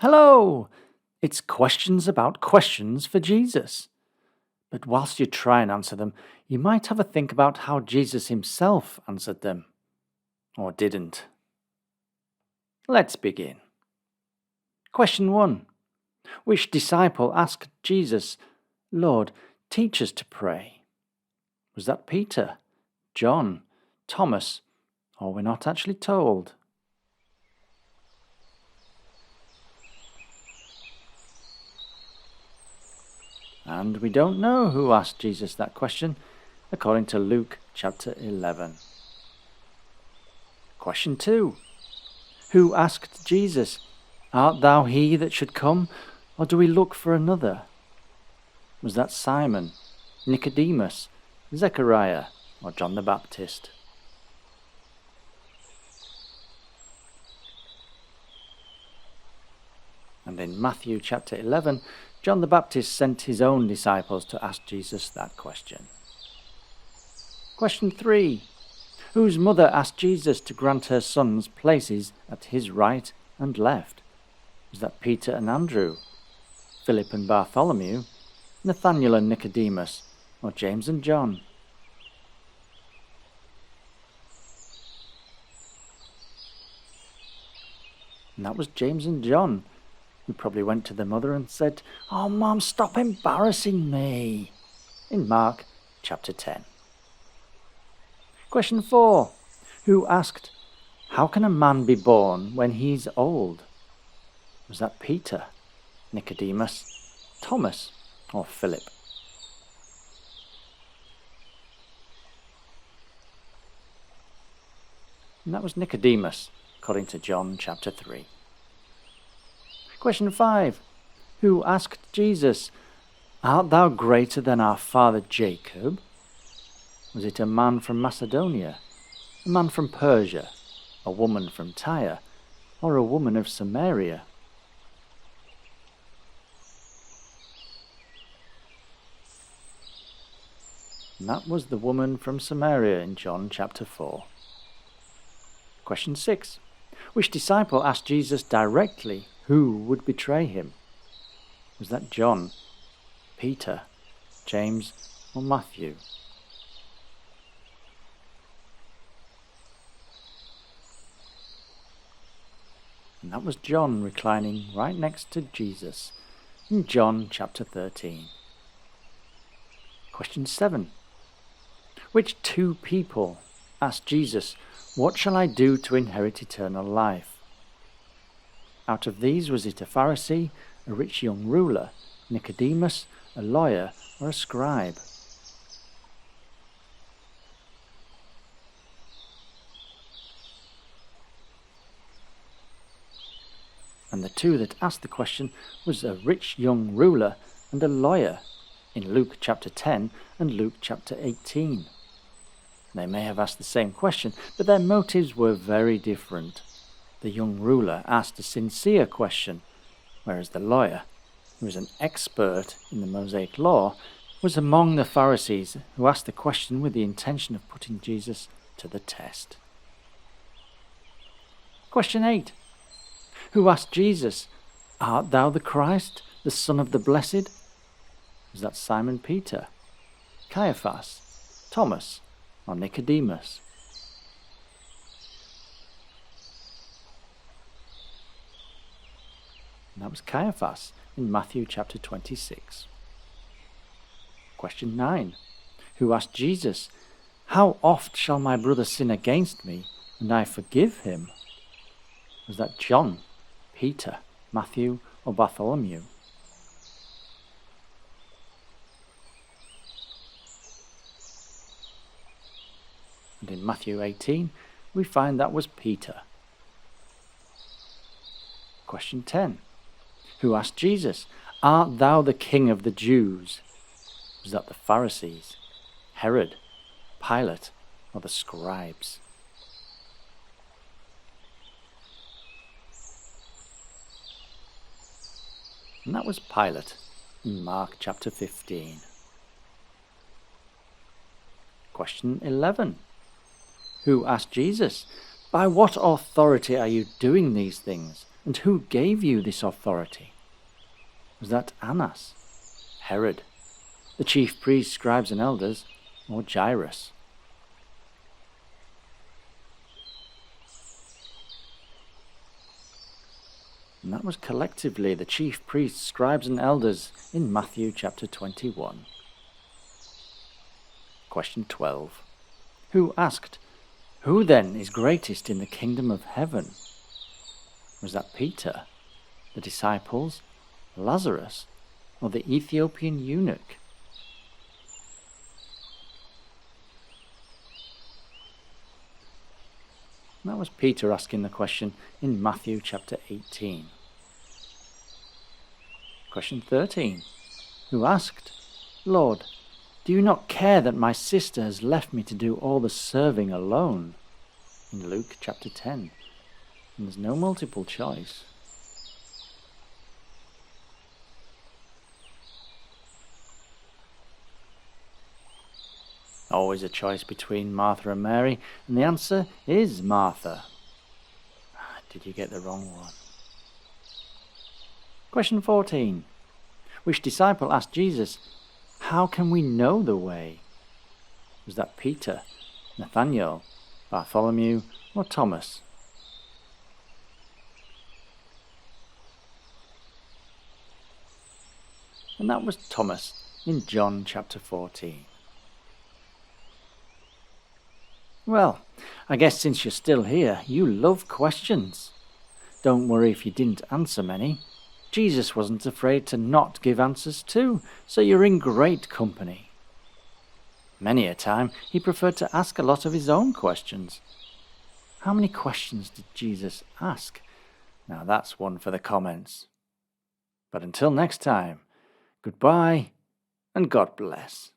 Hello! It's questions about questions for Jesus. But whilst you try and answer them, you might have a think about how Jesus himself answered them. Or didn't. Let's begin. Question 1. Which disciple asked Jesus, Lord, teach us to pray? Was that Peter, John, Thomas, or we're not actually told? And we don't know who asked Jesus that question, according to Luke chapter 11. Question 2. Who asked Jesus, Art thou he that should come, or do we look for another? Was that Simon, Nicodemus, Zechariah, or John the Baptist? And in Matthew chapter 11, John the Baptist sent his own disciples to ask Jesus that question. Question 3. Whose mother asked Jesus to grant her sons places at his right and left? Was that Peter and Andrew, Philip and Bartholomew, Nathanael and Nicodemus, or James and John? And that was James and John, who probably went to their mother and said, "Oh, Mom, stop embarrassing me," in Mark chapter 10. Question 4. Who asked, How can a man be born when he's old? Was that Peter, Nicodemus, Thomas, or Philip? And that was Nicodemus, according to John chapter 3. Question 5. Who asked Jesus, Art thou greater than our father Jacob? Was it a man from Macedonia, a man from Persia, a woman from Tyre, or a woman of Samaria? And that was the woman from Samaria in John chapter 4. Question 6. Which disciple asked Jesus directly who would betray him? Was that John, Peter, James, or Matthew? And that was John reclining right next to Jesus in John chapter 13. Question 7. Which two people asked Jesus, What shall I do to inherit eternal life? Out of these, was it a Pharisee, a rich young ruler, Nicodemus, a lawyer, or a scribe? And the two that asked the question was a rich young ruler and a lawyer in Luke chapter 10 and Luke chapter 18. They may have asked the same question, but their motives were very different. The young ruler asked a sincere question, whereas the lawyer, who was an expert in the Mosaic law, was among the Pharisees who asked the question with the intention of putting Jesus to the test. Question 8. Who asked Jesus, Art thou the Christ, the Son of the Blessed? Was that Simon Peter, Caiaphas, Thomas, or Nicodemus? And that was Caiaphas in Matthew chapter 26. Question 9. Who asked Jesus, How oft shall my brother sin against me, and I forgive him? Was that John, Peter, Matthew, or Bartholomew? And in Matthew 18, we find that was Peter. Question 10. Who asked Jesus, Art thou the King of the Jews? Was that the Pharisees, Herod, Pilate, or the scribes? And that was Pilate in Mark chapter 15. Question 11. Who asked Jesus, By what authority are you doing these things? And who gave you this authority? Was that Annas, Herod, the chief priests, scribes and elders, or Jairus? And that was collectively the chief priests, scribes and elders in Matthew chapter 21. Question 12. Who asked, "Who then is greatest in the kingdom of heaven?" Was that Peter, the disciples, Lazarus, or the Ethiopian eunuch? That was Peter asking the question in Matthew chapter 18. Question 13. Who asked, "Lord, do you not care that my sister has left me to do all the serving alone?" In Luke chapter 10. And there's no multiple choice. Always a choice between Martha and Mary, and the answer is Martha. Did you get the wrong one? Question 14. Which disciple asked Jesus, "How can we know the way?" Was that Peter, Nathanael, Bartholomew, or Thomas? And that was Thomas in John chapter 14. Well, I guess since you're still here, you love questions. Don't worry if you didn't answer many. Jesus wasn't afraid to not give answers too, so you're in great company. Many a time, he preferred to ask a lot of his own questions. How many questions did Jesus ask? Now that's one for the comments. But until next time, goodbye and God bless.